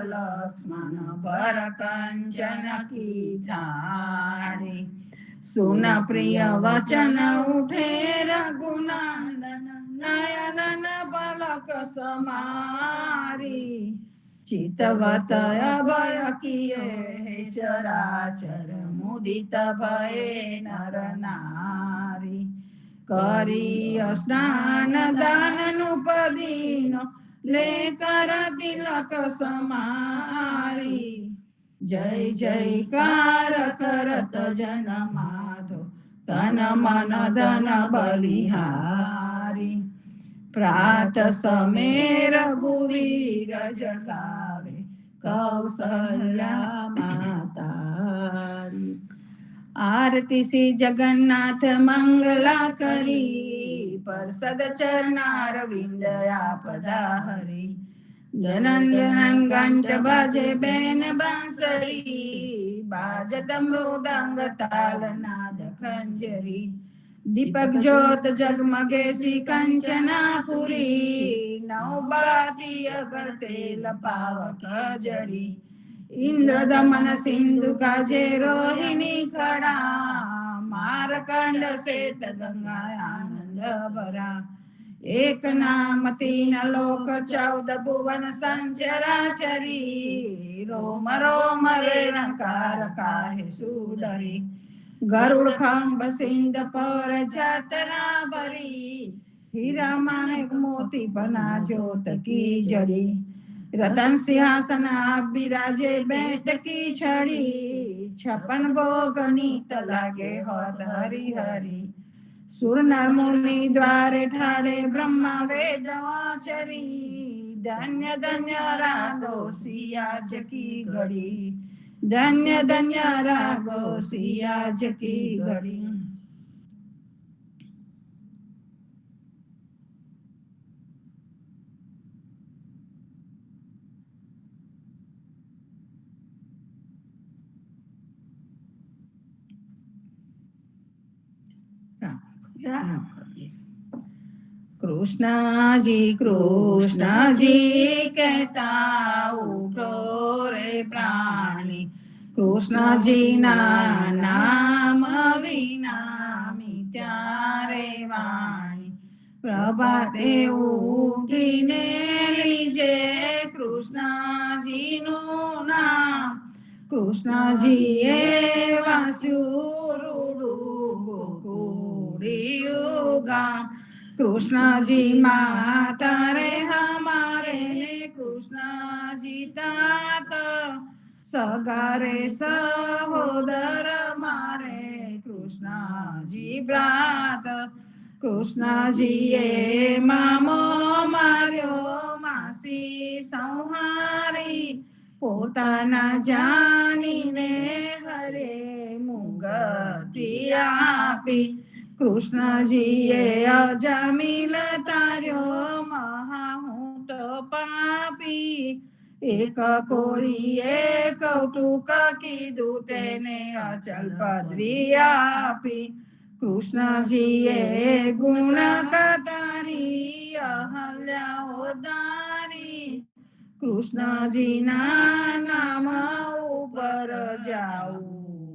लक्ष्मण भर कंचन की झाड़ी। सुन प्रिय वचन उठे रघुनंदन नयन पलक समारी। चितवत अभय किए चराचर मुदित भये नर नारी। करी स्नान दान नुपदीनो लेकर तिलक समारी। जय जयकार करत जन माधो तन मन धन बलिहारी। प्रात समय रघुवीर जगावे कौशल्या मातारी। आरती सी जगन्नाथ मंगला करी परसद चरणार विंद आपदा हरी। जनन जनन घंट बाजे बेन बांसरी बाजत मृदंग ताल नाद खंजरी। दीपक ज्योत जगमगे सी कंचनापुरी नौबाती करते लपावक जड़ी। इंद्र दमन सिंधु का जे रोहिणी खड़ा मारकंड सेत गंगा आनंद भरा। एक नाम तीन लोक 14 भुवन संचराचरी रोम रोम रेणकार काहे सुडरी। गरुड़ खंभ सिंध पर छतरा भरी हीरा माणिक मोती बना जोत की जड़ी। रतन सिंहासन आप बिराजे बैठ की छड़ी 56 भोग नीत लागे हद हरि हरि। सुर नर मुनि द्वारे ठाड़े ब्रह्मा वेद आचरी धन्य धन्य रागो सियाज की घड़ी। धन्य धन्य रागो सियाज की घड़ी। कृष्ण जी कहता उठो रे प्राणी। कृष्ण जी ना नाम विना मिथ्यारे वाणी। प्रभाते उठीने लीजे कृष्ण जी नु नाम। कृष्ण जी वासुरुडु गोकुड़ियुगा। कृष्ण जी माता रे हमारे ने कृष्ण जी तात सगारे सहोदर मारे कृष्ण जी ब्रात। कृष्ण जी मामो मार्यो मासी संहारी पोताना जानीने हरे मुगति आपी। कृष्ण जी अजामिल तार्यो महाहूत पापी। एक कोड़िए कौतुक की दूते ने अचल पदवी आपी। कृष्ण जी गुण कतारी अहल्या होदारी। कृष्ण जी ना नाम ऊपर जाऊ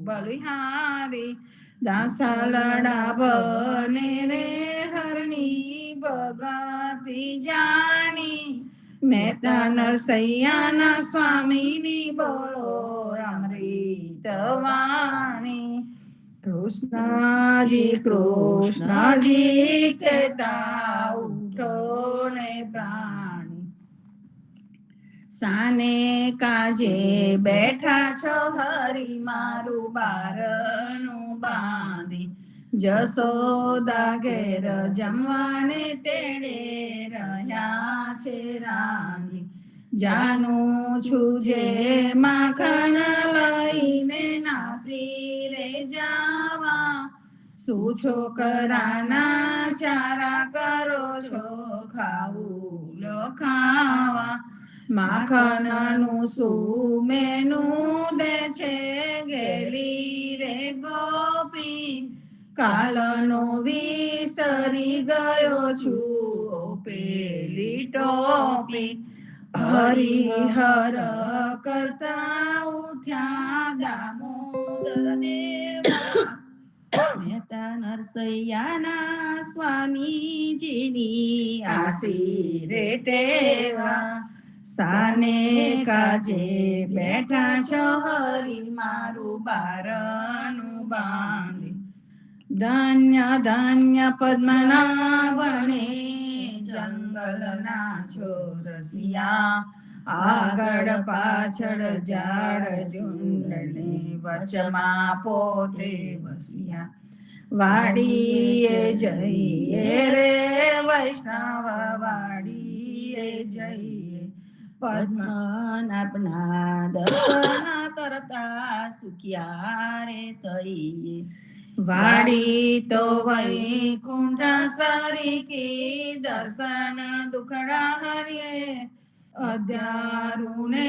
बलिहारी। दासा लड़ा बने रे हरणी भगती जानी। मेहता नरसैया ना स्वामी नी बोलो अमृत वाणी। कृष्ण जी कहता उठो ने प्राणी। साने काजे बैठा छो हरी मारू बारनु बांधी। जसोदा घेर जमवाने तेड़े रह्या छे रांधी। जानू छुजे माखन लईने नासी रे जावा। શું છોકરાના ચારા કરો છો ખાવું લો ખાવા. માખણનું સુમેનું દે છે ગેલી રે ગોપી. કાલનો વિસરી ગયો છું પેલી ટોપી. હરિહર કરતા ઉઠ્યા દામોદર દેવા મહેતા નરસૈયાના સ્વામીજીની આસી રે ટેવા સાને કાજે બેઠા છો હરી મારું બારણું બાંધી ધન્ય ધન્ય પદ્મનાભને જંગલના ચોરસિયા આગળ પાછળ ઝાડ ઝુંડને વચમાં પોતે વસિયા વાડીએ જઈએ રે વૈષ્ણવ વાડીએ જઈએ પદ્મનાભના દર્શન કરતા સુખ્યા રે થઈએ વાડી તો વૈકુંઠ સરીકી દર્શન દુખડા હરિયે અધ્યારુને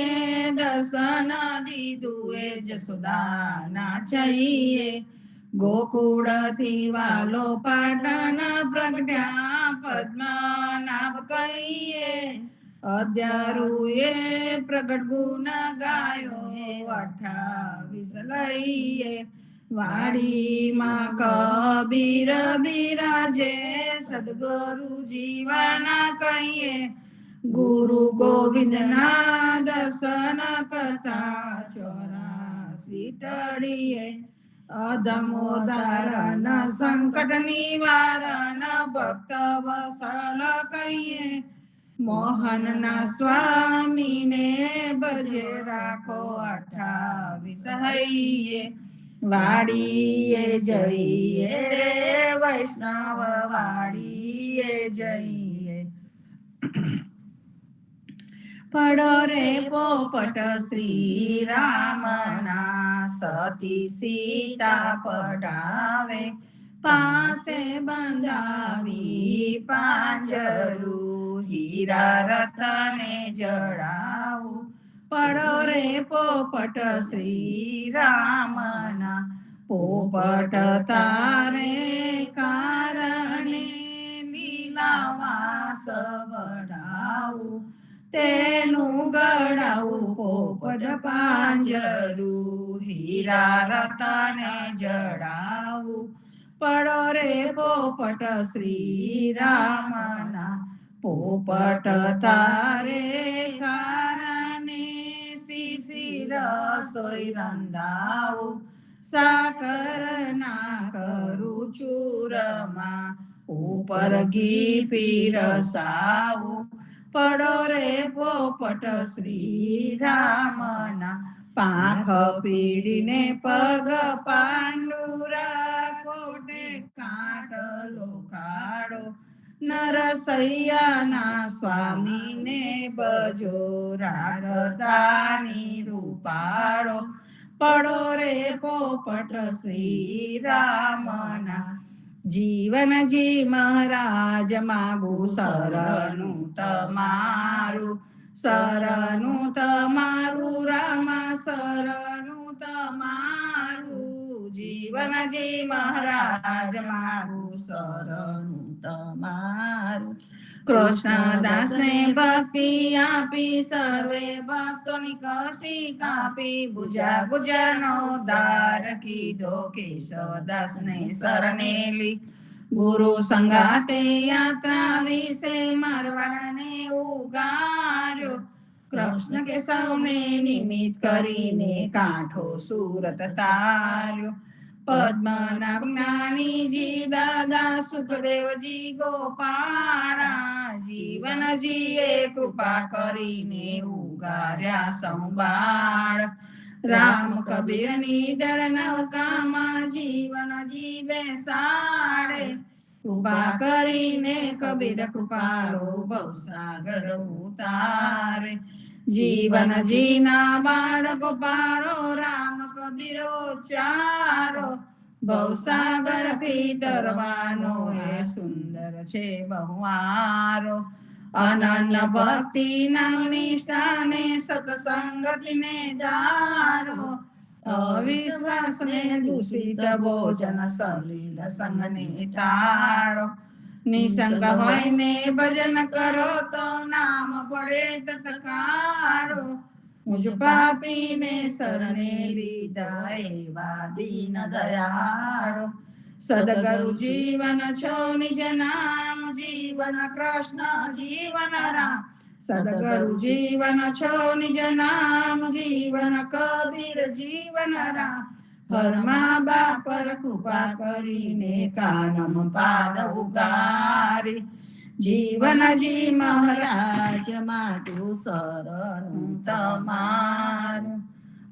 દર્શન દીધું એ જસોદાના છઈએ ગોકુળથી વાલો પાટણ પ્રગટ્યા પદ્મનાભ કહીએ અધ્યારુએ પ્રગટ ગુણ ગાયો 28 લઈએ વાડીમાં કબીર બિરાજે સદગુરુ જીવાના કહીએ ગુરુ ગોવિંદના દર્શન કરતા 84 ટળીએ અધમોદારણ સંકટ નિવારણ ભક્ત વસલ કહીએ મોહનના સ્વામીને ભજે રાખો 28 હૈયે વાડીએ જઈએ રે વૈષ્ણવ વાડીએ જઈએ પડો રે પોપટ શ્રી રામના સતી સીતા પડાવે પાસે બંધાવી પાંજરું હીરા રતને જડાવું પડો રે પોપટ શ્રી રામના પોપટ તારે કારણે લીલાવાસ વડાવું તેનું ગળાવું પોપટ પાંજરું હીરા રતને જડાવું પડો રે પોપટ શ્રી રામના પોપટ તારે કારણે શિશિર રસોઈ રંધાવું સાકર ના કરું ચૂરમાં ઉપર ઘી પીરસાવું પડો રે પોપટ શ્રી રામના પાંખ પીડીને પગ પાંડુરા કોટે કાટલો કાઢો નરસૈયાના સ્વામીને બજો રાગદાની રૂપાળો પડો રે પોપટ શ્રી રામના જીવનજી મહારાજ માગું શરણું તમારું રામા શરણું તમારું જીવનજી મહારાજ માગું શરણું તમારું કૃષ્ણદાસને ભક્તિ આપી સર્વે ભક્તોની કષ્ટી કાપી ભુજા ગુજરનો દાર કીધો કેશવદાસને શરણેલી ગુરુ સંગાતે યાત્રા વિશે મારવાડને ઉગાર્યો કૃષ્ણ કેશવને નિમિત્ત કરીને કાંઠો સુરત તાર્યો પદ્મનાભ જ્ઞાનીજી દાદા સુખદેવજી ગોપાળા જીવનજીએ કૃપા કરીને ઉગાર્યા સંભાળ રામ કબીરની દળ નૌકામાં જીવનજી બેસાડે કૃપા કરીને કબીર કૃપાળો ભવસાગર ઉતારે જીવનજીના બાળ ગોપાળો રામ કબીરો ચારો ભવસાગર થી તરવાનો એ સુંદર છે બહુવારો અનન્ય ભક્તિ નામ નિષ્ઠાને સત્સંગતિને જારો અવિશ્વાસ ને દૂષિત ભોજન સલીલ સંગને તાળો નિશંક હોય ને ભજન કરો તો નામ પડે તત્કાળો. મુજ પાપીને શરણે લીધા એવા દીન દયાળો. સદગુરુ જીવન છો નિજ નામ, જીવન કૃષ્ણ જીવન રામ. સદગુરુ જીવન છો નિજ નામ, જીવન કબીર જીવન રામ. હરમા બાપ પર કૃપા કરીને કાનમ પાદ ઉગારી. જીવનજી મહારાજ માટું શરણું તમારું.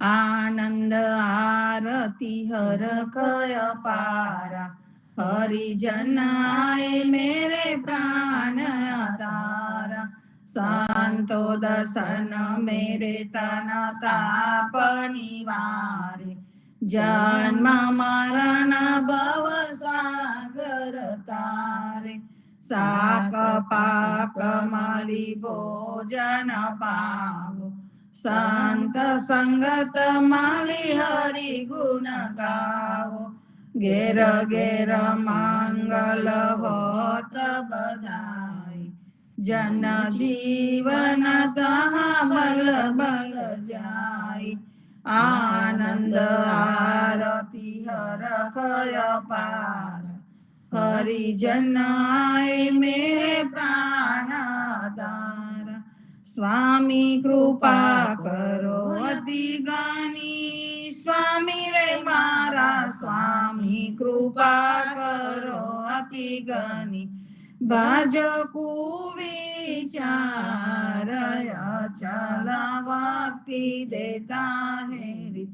આનંદ આરતી હર કય પારા. હરિજન આય મેરે પ્રાણ તારા. સંતો દર્શન મેરે તન તાપ નિવારે. જન્મ મરણ ભવ સાગર તારે. સાક પાક મળી ભોજન પાવો. સંત સંગત મળી હરિ ગુણ ગાવો. ઘેર ઘેર મંગલ હોત બધાય. જન જીવન તહા બલ બલ જાય. આનંદ આરતી હર કય પાર. હરિજન આય મેરે પ્રાણ તારા. સ્વામી કૃપા કરો અતિ ગાની. સ્વામી રે મારા સ્વામી કૃપા કરો અતિ ગાની. ભાજો કુવિચાર અચલ ભક્તિ દેતા હેરી.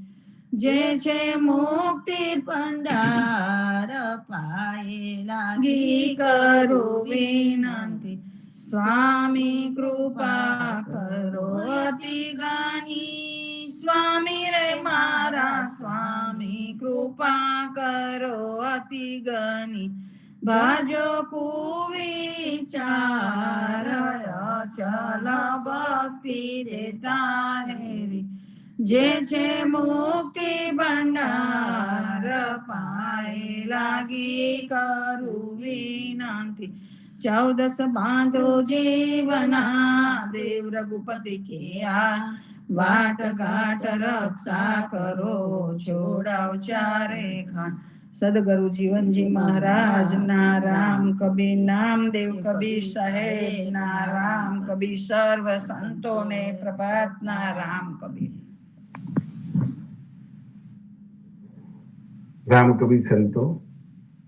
જે છે મુક્તિ ભંડાર પાયે લાગી કરું વિનંતી. સ્વામી કૃપા કરો અતિ ગાની. સ્વામી રે મારા સ્વામી કૃપા કરો અતિ ગાની. ભાજો કુવિચાર અચલ ભક્તિ દેતા હેરી. જે છે મુક્તિ ભંડાર પાયે લાગી કરું વિનંતી. 14 બાંધો જીવના દેવ રઘુપતિ કે આ. વાટ ઘાટ રક્ષા કરો છોડાવ ચારે ખાન. સદગુરુ જીવનજી મહારાજ ના રામ કબીર નામદેવ કબીર સાહેબ ના રામ કબીર સર્વ સંતો ને પ્રભાત ના રામ કબીર. રામ કબીર સંતો,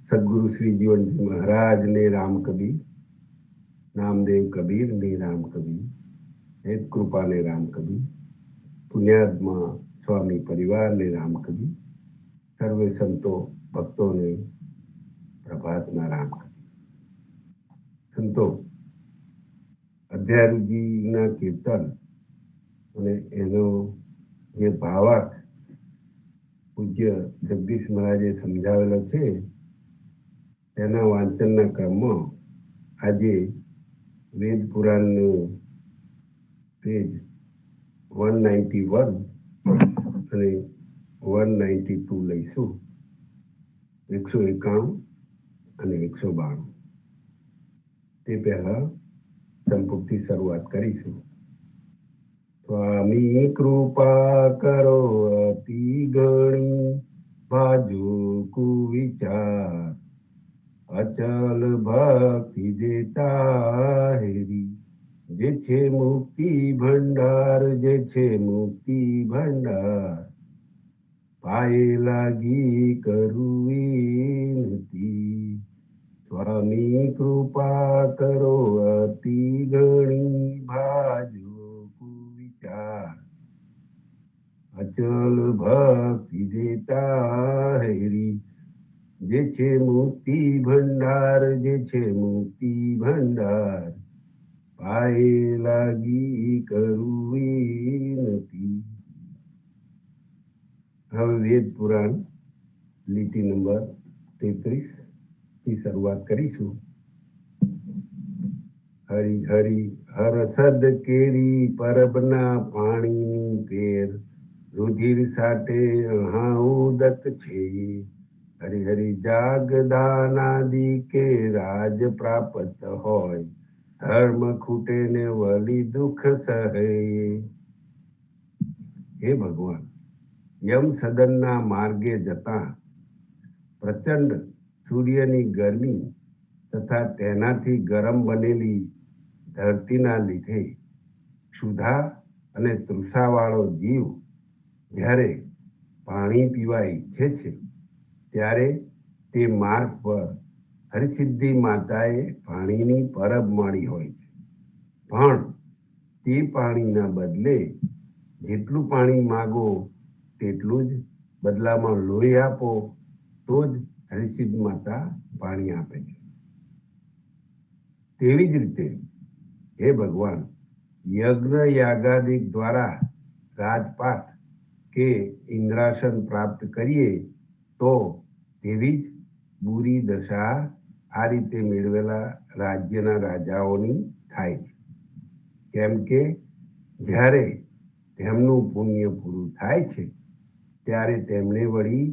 સદગુરુ શ્રી જીવનજી મહારાજ ને રામ કબીર, નામદેવ કબીર ને રામ કબીર, હેત કૃપા ને રામ કબીર, પુણ્યાત્મા સ્વામી પરિવાર ને રામ કબીર, સર્વે સંતો ભક્તોને પ્રભાતના રામ કબીર. સંતો, અધ્યાયજીના કીર્તન અને એનો જે ભાવાર્થ પૂજ્ય જગદીશ મહારાજે સમજાવેલો છે તેના વાંચનના ક્રમમાં આજે વેદ પુરાણનું પેજ 191 અને 192 લઈશું. 191 અને 192 તે પહેલા સંપૂર્ણથી શરૂઆત કરીશું. સ્વામી કૃપા કરો અતિ ગણી, ભાજો કુવિચાર અચલ ભક્તિ દેતા હેરી. જે છે મુક્તિ ભંડાર, જે છે મુક્તિ ભંડાર, પાયે લાગી કરું વિનતી. સ્વામી કૃપા કરો અતિ ગણી, ભાજો કુવિચાર અચલ ભક્તિ દેતા હેરી. જે છે મુક્તિ ભંડાર, જે છે મુક્તિ ભંડાર, પાયે લાગી કરું વિનતી. હવે વેદ પુરાણ લીટી નંબર 33 થી શરૂઆત કરીશું. હરિ હરિ હરસદ કેરી પરબના પાણીની પેર, રુધિર સાટે અહા ઉદક છે. હરિહરિ જાગદાનાદિ કે રાજ પ્રાપ્ત હોય, ધર્મ ખૂટે ને વળી દુઃખ સહે. હે ભગવાન, યમ સદનના માર્ગે જતા પ્રચંડ સૂર્યની ગરમી તથા તેનાથી ગરમ બનેલી ધરતીના લીધે ક્ષુધા અને તૃષાવાળો જીવ જ્યારે પાણી પીવા ઈચ્છે છે, ત્યારે તે માર્ગ પર હરિસિદ્ધિ માતાએ પાણીની પરબ મળી હોય છે. પણ તે પાણીના બદલે જેટલું પાણી માગો તેટલું જ બદલામાં લોહી આપો, તો જ હરિસિદ્ધ માતા પાણી આપે છે. તેવી જ રીતે હે ભગવાન, યજ્ઞ યાગાદિક દ્વારા રાજપાટ કે ઇન્દ્રાસન પ્રાપ્ત કરીએ તો તેવી જ બુરી દશા આ રીતે મેળવેલા રાજ્યના રાજાઓની થાય છે. કેમ કે જ્યારે તેમનું પુણ્ય પૂરું થાય છે, ત્યારે તેમને વળી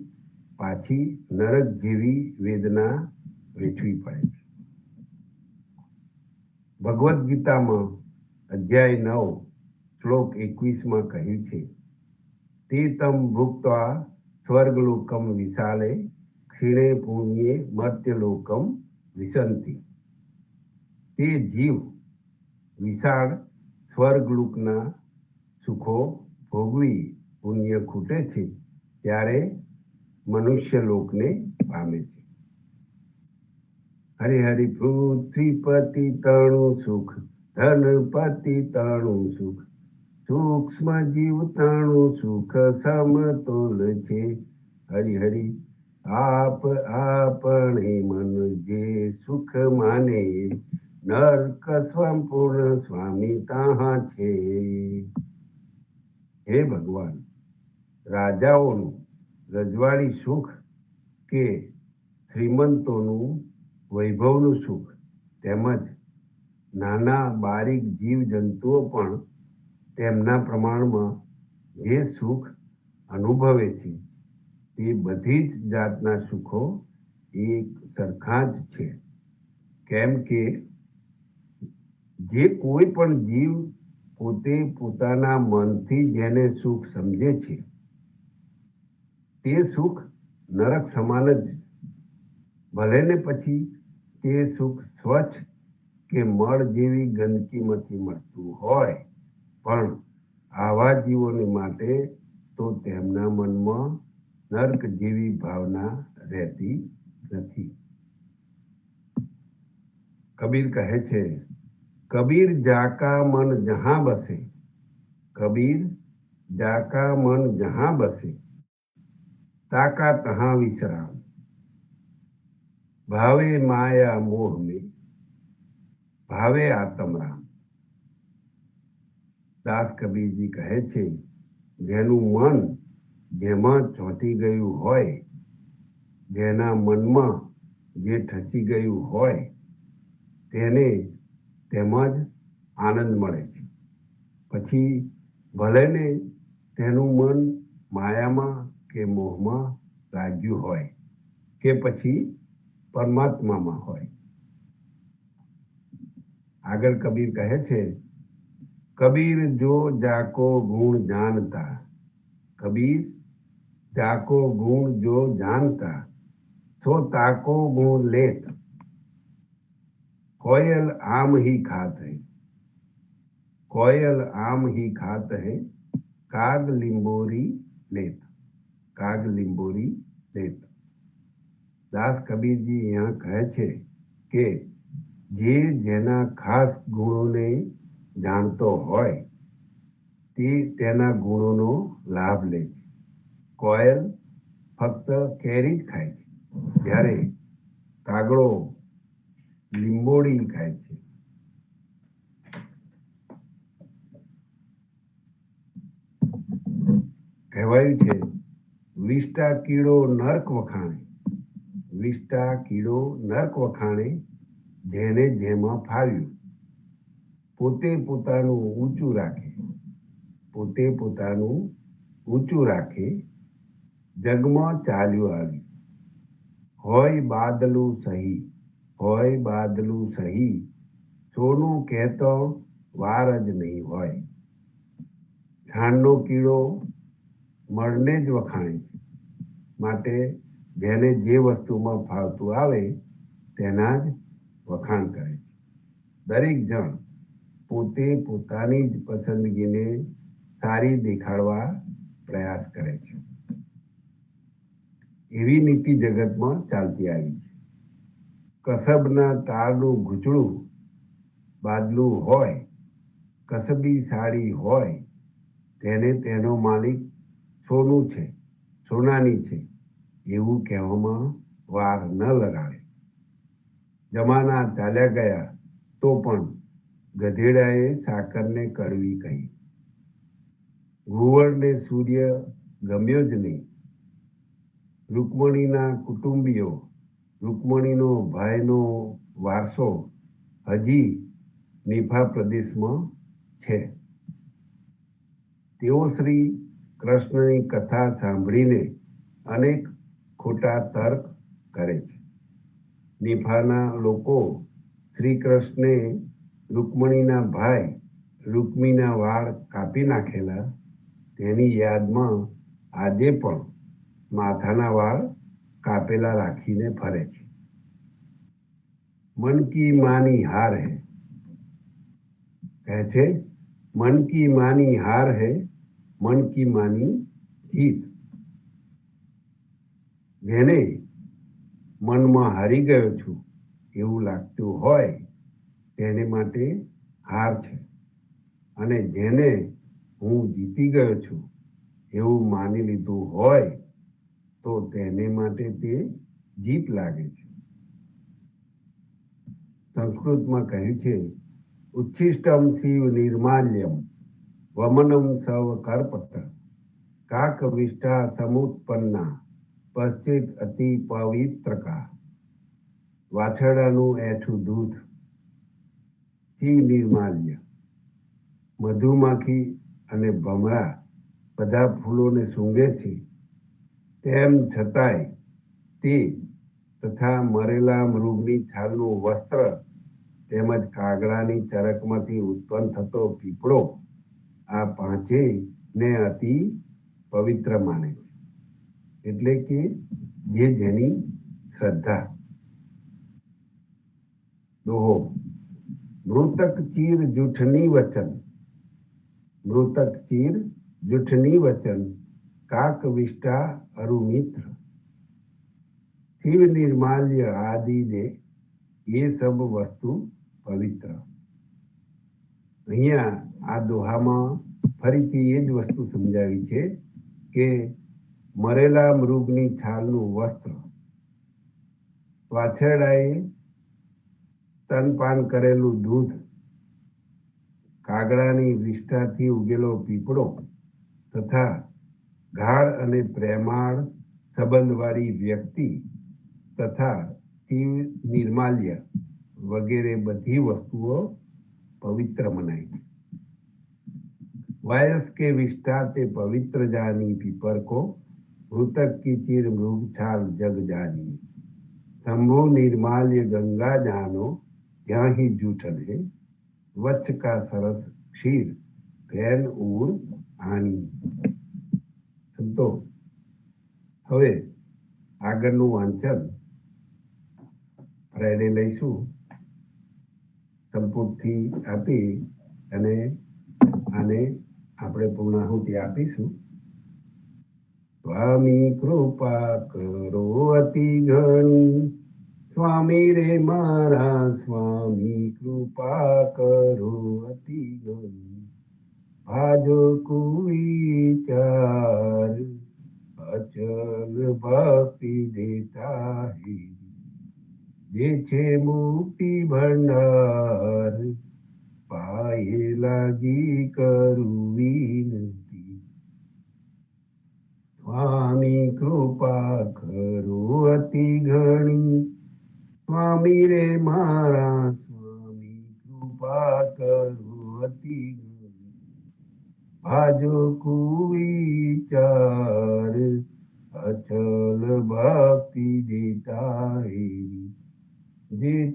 પાછી નરક જેવી વેદના વેઠવી પડે છે. ભગવદ્ ગીતામાં અધ્યાય 9 શ્લોક 21 કહ્યું છે, તે તમ ભુક્ત્વા સ્વર્ગલોકમ વિશાલે ક્ષીણે પુણ્યે મર્ત્યલોકમ વિશંતિ. તે જીવ વિશાળ સ્વર્ગલોકના સુખો ભોગવી પુણ્ય ખૂટે છે ત્યારે મનુષ્ય લોકને પામે છે. હરિહરિ પૃથ્વીપતિ તણું સુખ, ધનપતિ તણું સુખ, સૂક્ષ્મ જીવ તણું સુખ સમતોલ છે. હરિહરિ આપ આપણે મન જે સુખ માને, નર્ક સંપૂર્ણ સ્વામી તાહા છે. હે ભગવાન, રાજાઓનું રજવાડી સુખ કે શ્રીમંતોનું વૈભવનું સુખ તેમજ નાના બારીક જીવ જંતુઓ પણ તેમના પ્રમાણમાં જે સુખ અનુભવે છે, તે બધી જ જાતના સુખો એક સરખા જ છે. કેમ કે જે કોઈ પણ જીવ પોતે પોતાના મનથી જેને સુખ સમજે છે, તે સુખ નરક સમાન જ. ભલે ને પછી તે સુખ સ્વચ્છ કે મળ જેવી ગંદકીમાંથી મળતું હોય, પણ આવા જીવોને માટે તો તેમના મનમાં નર્ક જેવી ભાવના રહેતી નથી. કબીર કહે છે, કબીર જાકા મન જહાં બસે, કબીર જાકા મન જહાં બસે, તાકા તહાં વિશ્રામ. ભાવે માયા મોહ में ભાવે આત્મ રામ. દાસ કબીરજી કહે છે, જેનું મન જેમાં ચોંટી ગયું હોય, જેના મનમાં જે ઠસી ગયું હોય, તેને તેમાં જ આનંદ મળે છે. પછી ભલે ને તેનું મન માયામાં કે મોહમાં લાગ્યું હોય કે પછી પરમાત્મામાં હોય. આગળ કબીર કહે છે, કબીર જો જાકો ગુણ જાનતા, કબીર જાકો ગુણ જો જાનતા, સો તાકો ગુણ લેત. कोयल आम ही खात है, कोयल आम ही खात है, काग लिंबोरी लेत, काग लिंबोरी लेत. દાસ કબીરજી यहाँ કહે છે કે જે જેના ખાસ ગુણોને જાણતો હોય તે તેના ગુણોનો લાભ લે છે. કોયલ ફક્ત કેરી જ ખાય છે, જ્યારે કાગડો લીંબોડી ખાય છે. કહેવાયું છે, વિષ્ટા કીડો નર્ક વખાણે, વિષ્ટા કીડો નર્ક વખાણે, જેને જેમાં ફાવ્યું. પોતે પોતાનું ઊંચું રાખે, પોતે પોતાનું ઊંચું રાખે, જગમાં ચાલ્યું આવ્યું. હોય બાદલું સહી, હોય બાદલું સહી, સોનું કહેતો વાર જ નહીં હોય. છાણનો કીડો મળને જ વખાણે છે, માટે જેને જે વસ્તુમાં ફાવતું આવે તેના જ વખાણ કરે છે. દરેક જણ પોતે પોતાની જ પસંદગીને સારી દેખાડવા પ્રયાસ કરે છે. એવી નીતિ જગતમાં ચાલતી આવી છે. કસબના તારનું ગૂંચળું બાદલું હોય, કસબી સાડી હોય, તેને તેનો માલિક સોનું છે, સોનાની છે એવું કહેવામાં વાર ન લગાડે. જમાના ચાલ્યા ગયા તો પણ ગધેડાએ સાકરને કડવી કહી. ઘુવડને સૂર્ય ગમ્યો જ નહીં. રૂકમણીના કુટુંબીઓ, રૂકમણીનો ભાઈનો વારસો હજી નિફા પ્રદેશમાં છે. તેઓ શ્રી કૃષ્ણની કથા સાંભળીને અનેક ખોટા તર્ક કરે છે. નિફાના લોકો શ્રી કૃષ્ણે રૂકમણીના ભાઈ રૂકમીના વાળ કાપી નાખેલા તેની યાદમાં આજે પણ માથાના વાળ કાપેલા રાખીને ફરે છે. મન કી માની હાર હૈ, કહે છે મન કી માની હાર હૈ, મન કી માની જીત. જેને મનમાં હારી ગયો છું એવું લાગતું હોય તેને માટે હાર છે, અને જેને હું જીતી ગયો છું એવું માની લીધું હોય તો તેને માટે તે જીત લાગે છે. સંસ્કૃતમાં કહ્યું છે ઉચ્છિષ્ટમ શિવ નિર્માલ્યમ વમનમ સવ કરપટ કાક વિષ્ઠા સમુત્પન્ના પશ્ચિત અતિ પવિત્રકા. વાછરડાનું એઠું દૂધ, શિવ નિર્માલ્ય, મધુમાખી અને ભમરા બધા ફૂલોને સૂંઘે છે, તેમ છતાંય તે તથા મરેલા મૃગની છાલનું વસ્ત્ર તેમજ કાગડાની ચરકમાંથી ઉત્પન્ન થતો પીપળો આ પાંચેયને અતિ પવિત્ર માને છે. એટલે કે જેની શ્રદ્ધા. દોહો. મૃતક ચીર જૂઠની વચન, મૃતક ચીર જૂઠની વચન કાક વિષ્ટા અરુમિત્ર. શિવ નિર્માલ્ય આદિ દે એ સબ વસ્તુ પવિત્ર. અહીંયા આ દોહામાં ફરીથી એ જ વસ્તુ સમજાવી છે કે મરેલા મૃગની છાલનું વસ્ત્ર, વાછરડાએ સ્તનપાન કરેલું દૂધ, કાગડાની વિષ્ઠાથી ઉગેલો પીપળો તથા ગાઢ અને પ્રેમાળ સંબંધવાળી વ્યક્તિ તથા શિવ નિર્માલ્ય વગેરે બધી વસ્તુઓ પવિત્ર મનાય છે. वायस के विष्ठा ते पवित्र जानी पीपर को मृतक की चीर मृग छाल जग जानी. शंभु निर्माल्य गंगा जानो यहाँ ही जूठन है वच्छ का सरस क्षीर फैन उड़ आनी. સંતો હવે આગળનું વાંચન ફ્રાઈડે લઈશું. સંપૂર્ણથી આપી અને આને આપણે પૂર્ણાહુતિ આપીશું. સ્વામી કૃપા કરો અતિ ઘણી, સ્વામી રે મારા સ્વામી કૃપા કરો અતિ ઘણી. ભાજો કુવિચાર અચલ ભક્તિ દેતા હે, જે છે મુક્તિ ભંડાર પાયે લાગી કરું વિનંતી. સ્વામી કૃપા કરો અતિ ઘણી, સ્વામી રે મારા સ્વામી કૃપા કરો અતિ ઘણી. ભાજો કુવિચાર અચલ ભક્તિ દેતા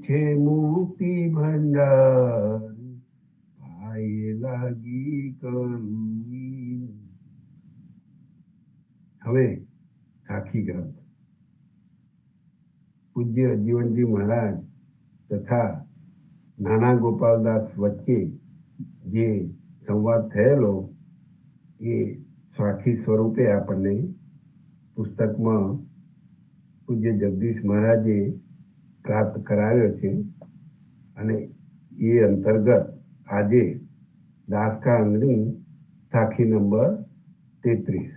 છે મુક્તિ ભંડાર પાયે લાગી કરવી. હવે સાખી ગ્રંથ પૂજ્ય જીવનજી મહારાજ તથા નાના ગોપાલદાસ વચ્ચે જે સંવાદ થયેલો એ સાખી સ્વરૂપે આપણને પુસ્તકમાં પૂજ્ય જગદીશ મહારાજે પ્રાપ્ત કરાવ્યો છે. અને એ અંતર્ગત આજે દાસકાંડની સાખી નંબર 33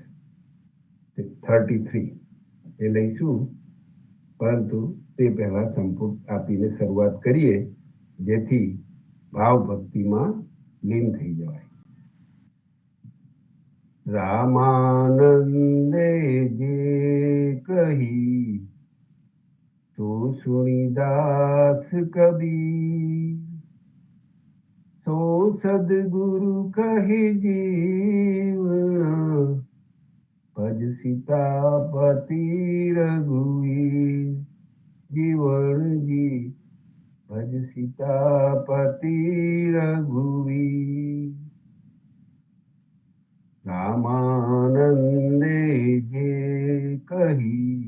એ લઈશું, પરંતુ તે પહેલા સંપૂર્ણ આપીને શરૂઆત કરીએ, જેથી ભાવ ભક્તિમાં લીન થઈ જવાય. રામાનંદે જે કહી તો સુણીદાસ કબીર, સો સદગુરુ કહી જીવન ભજ સીતાપતિ રઘુવીર. જીવનજી ભજ સીતાપતિ રઘુવીર. રામાનંદે જે કહી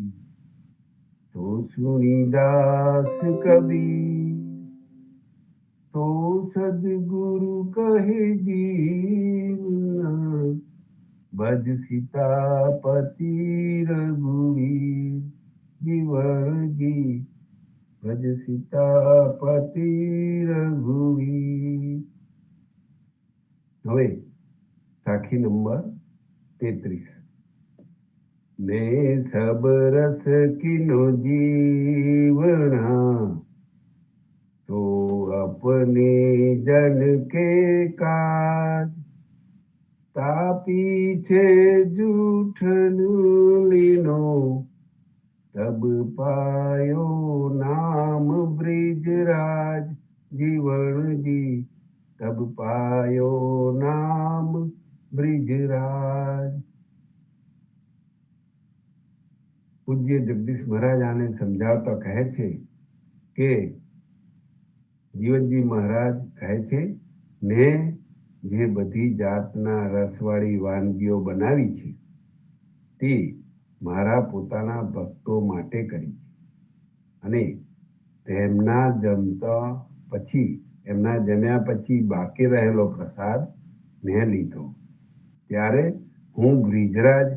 તો સુણીદાસ કબીર, તો સદગુરુ કહે જીવન ભજ સીતાપતિ રઘુવીર. જીવનજી ભજ સીતાપતિ રઘુવીર. હવે સાખી નંબર 33. मैं सब रस किनो जीवना तो अपने जन के काज, तापी छे जूठन लीनो तब पायो नाम ब्रिजराज. जीवनजी तब पायो नाम ब्रिजराज. પૂજ્ય જગદીશ મહારાજ આને સમજાવતા કહે છે કે જીવનજી મહારાજ કહે છે, મેં જે બધી જાતના રસવાળી વાનગીઓ બનાવી છે તે મારા પોતાના ભક્તો માટે કરી છે, અને તેમના જમ્યા પછી બાકી રહેલો પ્રસાદ મેં લીધો, ત્યારે હું બ્રિજરાજ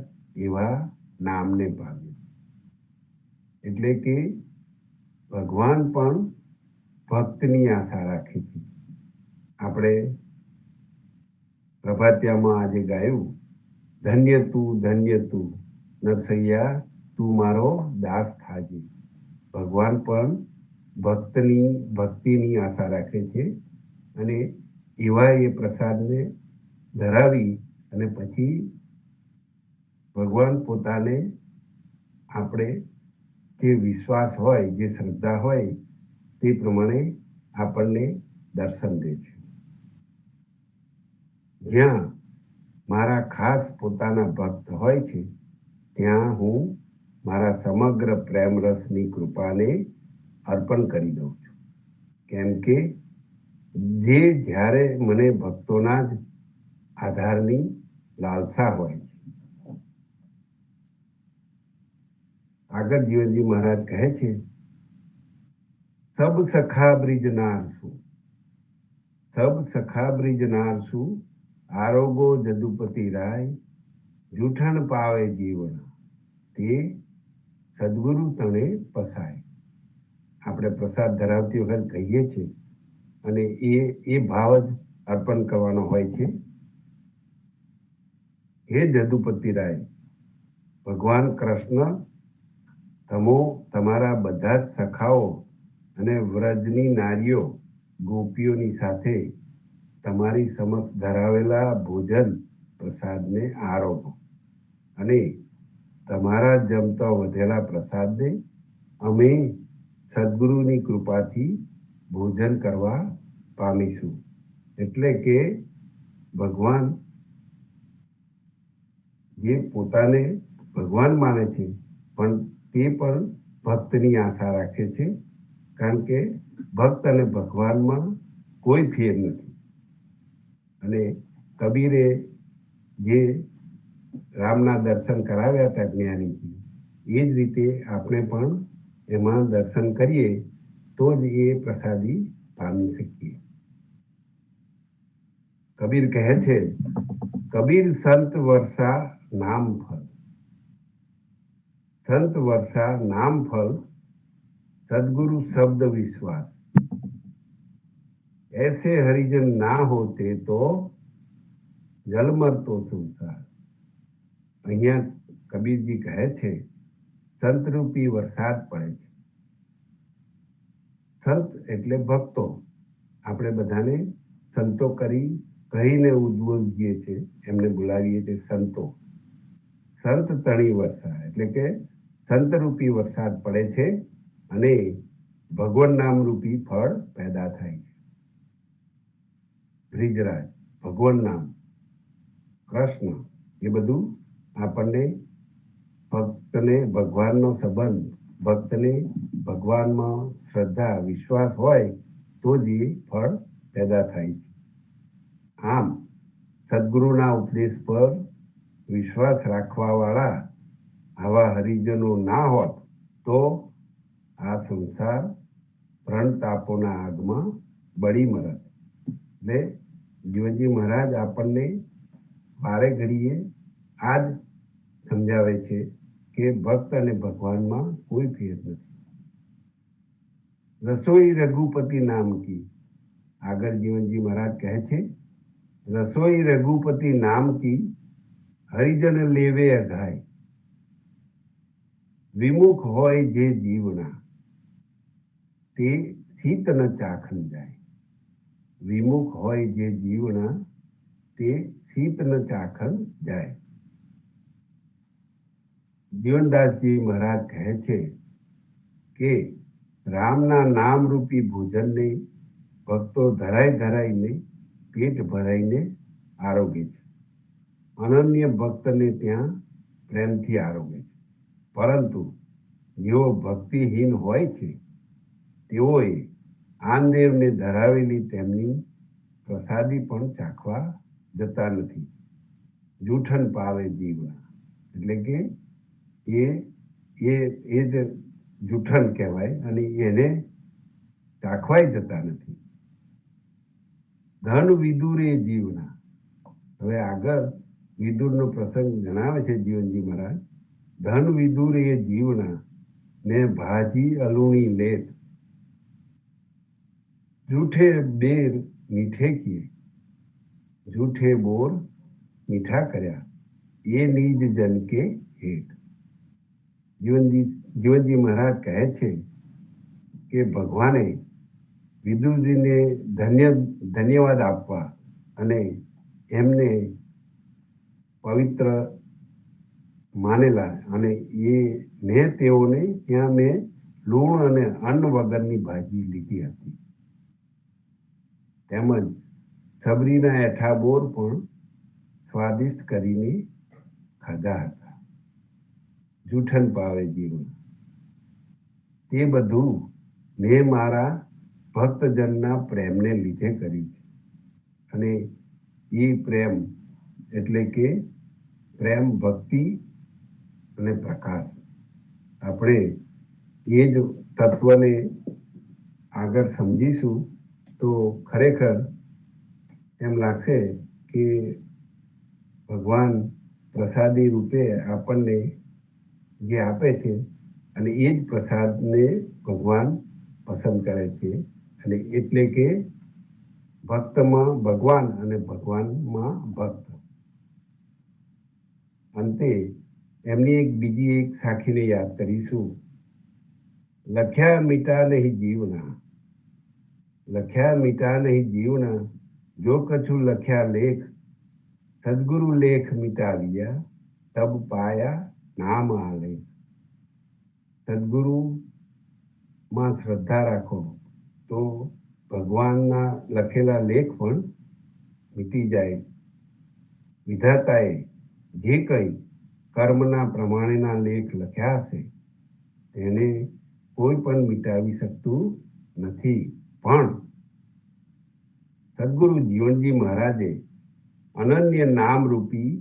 એવા નામને પામ્યો. એટલે કે ભગવાન પણ ભક્તની આશા રાખે છે. આપણે પ્રભાત્યામાં આજે ગાયું, ધન્ય તું નરસૈયા તું મારો દાસ થાજે. ભગવાન પણ ભક્તિની આશા રાખે છે, અને એવા એ પ્રસાદને ધરાવી અને પછી ભગવાન પોતાને આપણે જે વિશ્વાસ હોય, જે શ્રદ્ધા હોય તે પ્રમાણે આપણને દર્શન દે છે. જ્યાં મારા ખાસ પોતાના ભક્ત હોય છે ત્યાં હું મારા સમગ્ર પ્રેમ રસની કૃપાને અર્પણ કરી દઉં છું, કેમ કે જે જ્યારે મને ભક્તોના જ આધારની લાલસા હોય છે. આગળ જીવનજી મહારાજ કહે છે, સબ સખા બ્રિજનાર શું આરોગો જદુપતિ રાય, જૂઠણ પાવે જીવન તે સદગુરુ તણે પસાય. આપણે પ્રસાદ ધરાવતી વખત કહીએ છીએ, અને એ ભાવ જ અર્પણ કરવાનો હોય છે. હે જદુપતિ રાય, ભગવાન કૃષ્ણ તમારા બધા જ સખાઓ અને વ્રજની નારીઓ ગોપીઓની સાથે તમારી સમક્ષ ધરાવેલા ભોજન પ્રસાદને આરોગો, અને તમારા જમતા વધેલા પ્રસાદને અમે સદગુરુની કૃપાથી ભોજન કરવા પામીશું. એટલે કે ભગવાન જે પોતાને ભગવાન માને છે, પણ તે પણ ભક્તની આશા રાખે છે, કારણ કે ભક્ત અને ભગવાનમાં કોઈ ફેર નથી. અને કબીરે જે રામના દર્શન કરાવ્યા હતા જ્ઞાનીજી, એ જ રીતે આપણે પણ એમાં દર્શન કરીએ તો જ એ પ્રસાદી પામી શકીએ. કબીર કહે છે, કબીર સંત વર્ષા નામ ફલ, સંત વર્ષા નામ ફલ, सदगुरु शब्द विश्वास, ऐसे हरिजन ना होते तो जलमर तो संसार. અહીંયા કબીરજી કહે છે સંતરૂપી વરસાદ પડે છે. સંત એટલે ભક્તો. આપણે બધાને સંતો કહીને ઉદ્બોધીએ છીએ, એમને બોલાવીએ છીએ સંતો. સંત તણી વર્ષા એટલે કે સંતરૂપી વરસાદ પડે છે અને ભગવાન નામ રૂપી ફળ પેદા થાય છે. બ્રિજરાજ, ભગવાન નામ, કૃષ્ણ, એ બધું આપણને ભક્તને ભગવાનનો સંબંધ, ભક્તને ભગવાનમાં શ્રદ્ધા વિશ્વાસ હોય તો જ એ ફળ પેદા થાય છે. આમ સદગુરુના ઉપદેશ પર વિશ્વાસ રાખવા વાળા આવા હરિજનો ના હોત તો આ સંસાર પ્रणतापोના આગમાં બળી મરત. એટલે જીવનજી મહારાજ આપણને વારે ઘડીએ આ જ સમજાવે છે કે ભક્ત અને ભગવાનમાં કોઈ ફેર નથી. રસોઈ રઘુપતિ નામ કી, આગળ જીવનજી મહારાજ કહે છે, રસોઈ રઘુપતિ નામ કી હરિજન લેવે અઘાય, વિમુખ હોય જે જીવના તે શીત ન ચાખન જાય. વિમુખ હોય જે જીવના તે શીત ન ચાખન જાય. જીવનદાસજી મહારાજ કહે છે કે રામના નામ રૂપી ભોજનને ભક્તો ધરાઈને પેટ ભરાઈને આરોગે છે. અનન્ય ભક્તને ત્યાં પ્રેમથી આરોગે છે. પરંતુ જેઓ ભક્તિહીન હોય છે તેઓએ આનદેવને ધરાવેલી તેમની પ્રસાદી પણ ચાખવા જતા નથી. જૂઠન પાવે જીવના એટલે કે એ જ જૂઠન કહેવાય અને એને ચાખવાય જતા નથી. ધન વિદુરે જીવના. હવે આગળ વિદુરનો પ્રસંગ જણાવે છે જીવનજી મહારાજ. ધન વિદુરે જીવના ને ભાજી અલુણી લેત, જૂઠે બેર મીઠે કિએ, જૂઠે બોર મીઠા કર્યા, એ નિજ જન કે હેત. જીવનજી મહારાજ કહે છે કે ભગવાને વિદુરજીને ધન્યવાદ આપવા અને એમને પવિત્ર માનેલા અને મેં તેઓને ત્યાં મેં લૂણ અને અન્ન વગરની ભાજી લીધી હતી. તેમજ સબરીના એઠા બોર પણ સ્વાદિષ્ટ કરીને ખાધા હતા. જૂઠન પાવે જીવન. તે બધું મેં મારા ભક્તજનના પ્રેમને લીધે કર્યું છે. અને એ પ્રેમ એટલે કે પ્રેમ, ભક્તિ અને પ્રકાશ. આપણે એ જ તત્વને આગળ સમજીશું તો ખરેખર એમ લાગશે કે ભગવાન પ્રસાદી રૂપે આપણને જે આપે છે અને એ જ પ્રસાદને ભગવાન પસંદ કરે છે. અને એટલે કે ભક્તમાં ભગવાન અને ભગવાનમાં ભક્ત. અંતે એમની બીજી એક સાખીને યાદ કરીશું. લખ્યા મીઠા નહીં જીવના, લખ્યા મીઠા નહીં જીવના, જો કછું લખ્યા લેખ, સદગુરુ લેખ મિટાવ્યા, તબ પાયા નામ આલેખ. સદગુરુમાં શ્રદ્ધા રાખો તો ભગવાનના લખેલા લેખ પણ મીટી જાય. વિધાતાએ જે કંઈ કર્મના પ્રમાણેના લેખ લખ્યા હશે તેને કોઈ પણ મિટાવી શકતું નથી, પણ સદગુરુ જીવનજી મહારાજે અનન્ય નામરૂપી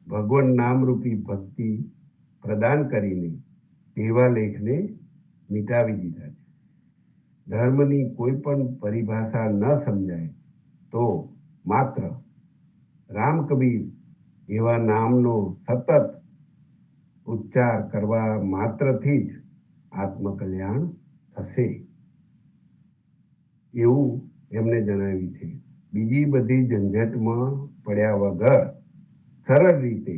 ભગવાન નામરૂપી ભક્તિ પ્રદાન કરીને એવા લેખને મિટાવી દીધા છે. ધર્મની કોઈ પણ પરિભાષા ન સમજાય તો માત્ર રામ કબીર એવા નામનો સતત ઉચ્ચાર કરવા માત્રથી જ આત્મકલ્યાણ થશે એવું એમને જણાવ્યું છે. બીજી બધી ઝંઝટમાં પડ્યા વગર સરળ રીતે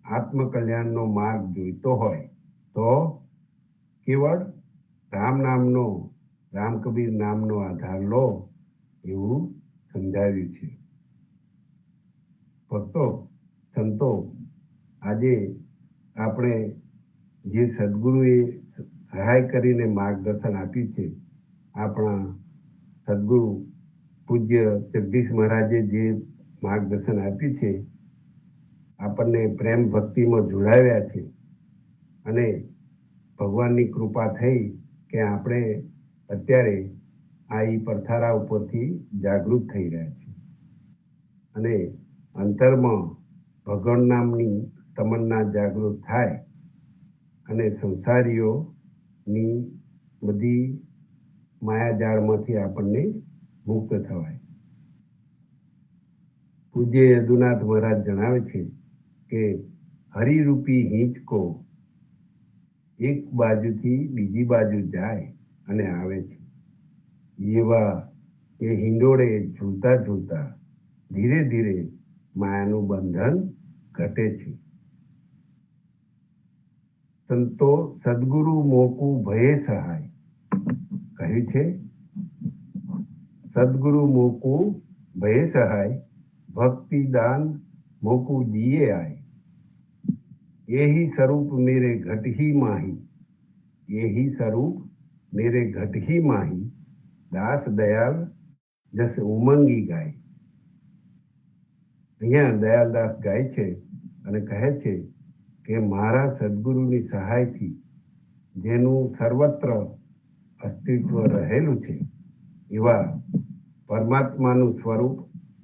આત્મકલ્યાણનો માર્ગ જોઈતો હોય તો કેવળ રામ કબીર નામનો આધાર લો એવું સમજાવ્યું છે. ભક્તો, સંતો, આજે આપણે જે સદગુરુએ સહાય કરીને માર્ગદર્શન આપ્યું છે, આપણા સદગુરુ પૂજ્ય જગદીશ મહારાજે જે માર્ગદર્શન આપ્યું છે, આપણને પ્રેમ ભક્તિમાં જોડાવ્યા છે અને ભગવાનની કૃપા થઈ કે આપણે અત્યારે આ પરથારા ઉપરથી જાગૃત થઈ રહ્યા છે અને અંતરમાં ભગવાન નામની તમન્ના જાગૃત થાય અને સંસારીઓની બધી માયાજાળમાંથી આપણને મુક્ત થવાય. પૂજ્ય યદુનાથ મહારાજ જણાવે છે કે હરિરૂપી હિંચકો એક બાજુથી બીજી બાજુ જાય અને આવે છે. એવા એ હિંડોળે ઝૂલતા ઝૂલતા ધીરે ધીરે માયાનું બંધન ઘટે છે. સંતો સદગુરુ મોકું ભયે સહાય કહ્યું છે. સદગુરુ મોકું ભયે સહાય, ભક્તિ દાન મોકું દિए आए, यही स्वरूप मेरे घट ही माही, यही स्वरूप मेरे घट ही माही, दास दयाल जस उमंगी गाय. અહીંયા દયાલદાસ ગાય છે અને કહે છે કે મારા સદગુરુની સહાયથી જેનું સર્વત્ર અસ્તિત્વ રહેલું છે એવા પરમાત્માનું સ્વરૂપ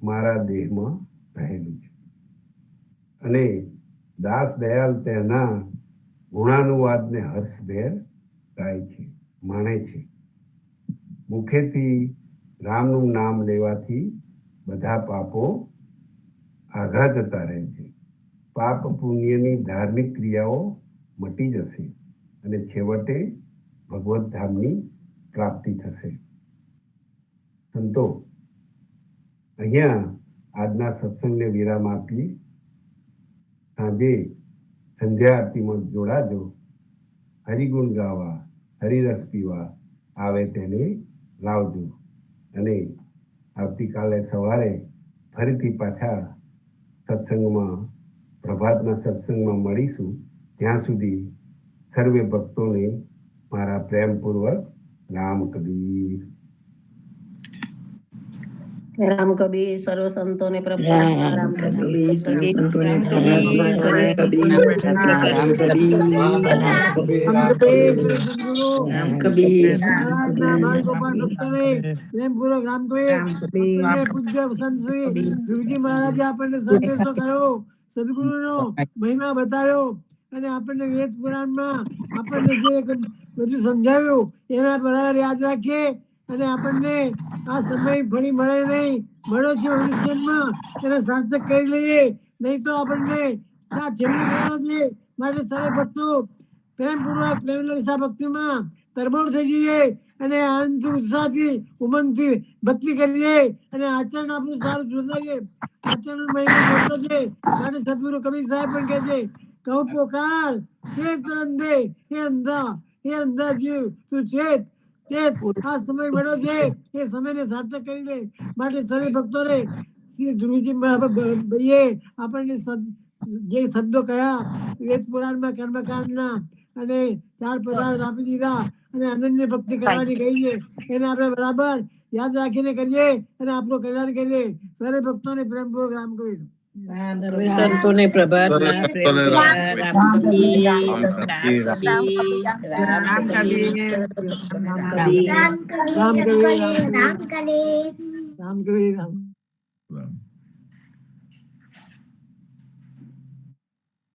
મારા દેહમાં રહેલું છે અને દાસ દયાલ તેના ગુણાનુવાદને હર્ષભેર ગાય છે, માણે છે. મુખેથી રામનું નામ લેવાથી બધા પાપો આઘા જતા રહે છે. પાપ પુણ્યની ધાર્મિક ક્રિયાઓ મટી જશે અને છેવટે ભગવત ધામની પ્રાપ્તિ થશે. સંતો, અહીંયા આજના સત્સંગને વિરામ આપી સાંજે સંધ્યા આરતીમાં જોડાજો. હરિગુણ ગાવા, હરિરસ પીવા આવે તેને લાવજો અને આવતીકાલે સવારે ફરીથી પાછા સત્સંગમાં, પ્રભાતના સત્સંગમાં મળીશું. ત્યાં સુધી સર્વે ભક્તોને મારા પ્રેમપૂર્વક રામ કબીર. રામ કબીર સર્વ સંતોને પ્રભા. રામ કબીર સર્વ સંતોને રામ પ્રભા. કબીર સર્વ રામ કબીર રામ કબીર રામ કબીર બાળ ગોપાલ ભક્તોને પ્રેમપૂર્વક રામ કબીર. પૂજ્ય સંત શ્રી ધ્રુવજી મહારાજે આપણને સંદેશો કહ્યો, સદગુરુનો મહિમા બતાવ્યો અને આપણને વેદ પુરાણમાં આપણને જે બધું સમજાવ્યું એના બરાબર યાદ રાખીએ અને આપણને આ સમય ફરી મળે નહીં, મળો છે મનુષ્યમાં એને સાર્થક કરી લઈએ, નહીં તો આપણને આ છેલ્લું મળવાનું છે. માટે સારા ભક્તો પ્રેમપૂર્વક પ્રેમલક્ષા ભક્તિમાં તરબોળ થઈ જઈએ અને આનંદથી, ઉત્સાહથી, ઉમંગથી ભક્તિ કરીએ અને આચરણ આપણું સારું સુધારીએ. આચરણ મહિમા મોટો છે. માટે સદગુરુ કબીર સાહેબ પણ કહે છે, કહું પોકાર ચેત અંધે, હે અંધા જીવ તું ચેત. આ સમય મળ્યો છે એ સમયને સાર્થક કરી લે. માટે સર્વે ભક્તોને શ્રી ધ્રુવજી ભાઈએ આપણને જે શબ્દો કયા વેદ પુરાણમાં કર્મકાંડના અને 4 પદાર્થ આપી દીધા અને અનન્ય ભક્તિ કરવાની કહી છે, એને આપણે બરાબર યાદ રાખીને કરીએ અને આપણું કલ્યાણ કરીએ. સર્વે ભક્તોને પ્રેમપૂર્વક રામ કબીર. સર્વે સંતોને પ્રભાતના પ્રેમભર્યા રામકબીર, રામકબીર, રામકબીર, રામકબીર. રામ કરે રામ કરે રામ કરે રામ